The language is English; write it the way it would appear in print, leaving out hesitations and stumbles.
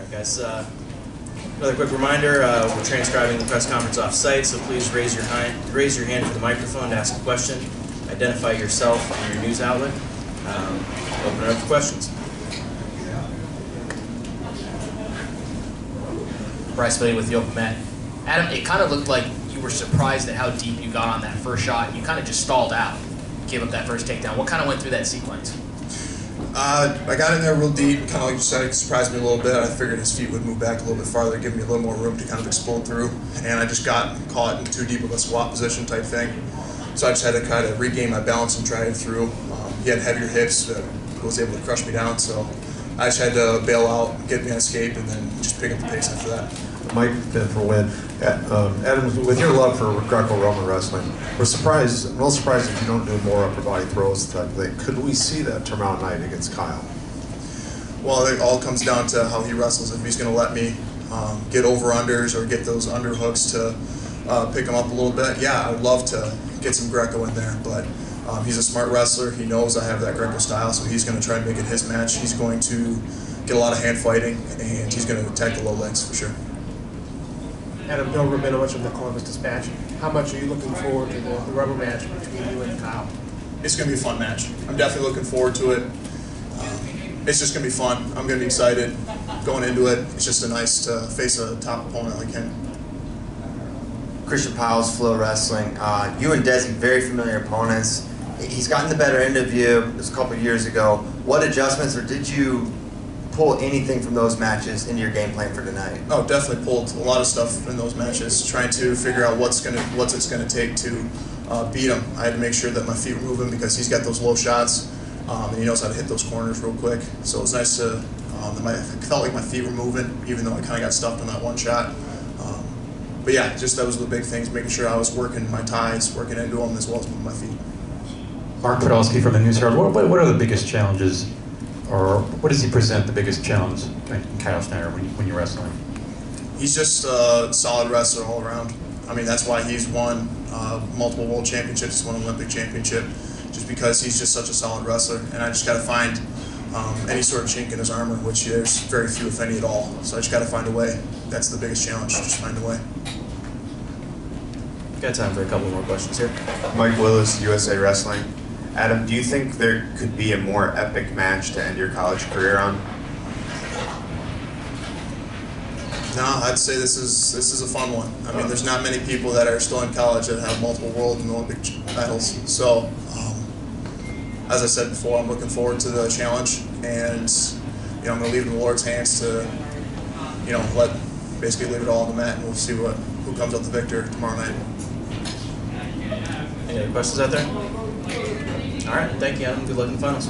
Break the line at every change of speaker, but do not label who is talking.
Alright guys, another quick reminder, we're transcribing the press conference off-site, so please raise your hand for the microphone to ask a question, identify yourself and your news outlet, open it up for questions.
Bryce Bailey with the Open Mat. Adam, it kind of looked like you were surprised at how deep you got on that first shot. You kind of just stalled out, gave up that first takedown. What kind of went through that sequence?
I got in there real deep, kind of like you said, it surprised me a little bit. I figured his feet would move back a little bit farther, give me a little more room to kind of explode through. And I just got caught in too deep of a squat position type thing. So I just had to kind of regain my balance and try it through. He had heavier hips that was able to crush me down, so I just had to bail out, get me an escape, and then just pick up the pace after that.
Mike Finn for win. Adam, with your love for Greco-Roman wrestling, I'm a little surprised if you don't do more upper body throws type thing. Could we see that tomorrow night against Kyle?
Well, it all comes down to how he wrestles. If he's going to let me get over-unders or get those underhooks to pick him up a little bit, yeah, I would love to get some Greco in there, but he's a smart wrestler. He knows I have that Greco style, so he's going to try and make it his match. He's going to get a lot of hand fighting, and he's going to attack the low legs for sure.
Adam Coon, Rabinovich of the Columbus Dispatch. How much are you looking forward to the rubber match between you and Kyle?
It's going to be a fun match. I'm definitely looking forward to it. It's just going to be fun. I'm going to be excited going into it. It's just nice to face a top opponent like him.
Christian Powell's Flow Wrestling. You and Desi, very familiar opponents. He's gotten the better end of you. It was a couple of years ago. What adjustments, or did you pull anything from those matches into your game plan for tonight?
Oh, definitely pulled a lot of stuff in those matches, trying to figure out what's it's gonna take to beat him. I had to make sure that my feet were moving because he's got those low shots, and he knows how to hit those corners real quick. So it was nice to, I felt like my feet were moving, even though I kind of got stuffed on that one shot. But yeah, just that was the big things, making sure I was working my ties, working into them, as well as moving my feet.
Mark Podolsky from the News Herald. What are the biggest challenges, or what does he present the biggest challenge in Kyle Snyder when you're wrestling?
He's just a solid wrestler all around. I mean, that's why he's won multiple world championships, won an Olympic championship, just because he's just such a solid wrestler. And I just got to find any sort of chink in his armor, which there's very few, if any at all. So I just got to find a way. That's the biggest challenge, just find a way.
Got time for a couple more questions here.
Mike Willis, USA Wrestling. Adam, do you think there could be a more epic match to end your college career on?
No, I'd say this is a fun one. I mean, there's not many people that are still in college that have multiple world and Olympic titles. So, as I said before, I'm looking forward to the challenge, and I'm going to leave it in the Lord's hands to, basically leave it all on the mat, and we'll see who comes out the victor tomorrow night.
Any other questions out there? All right, thank you, Adam. Good luck in the finals.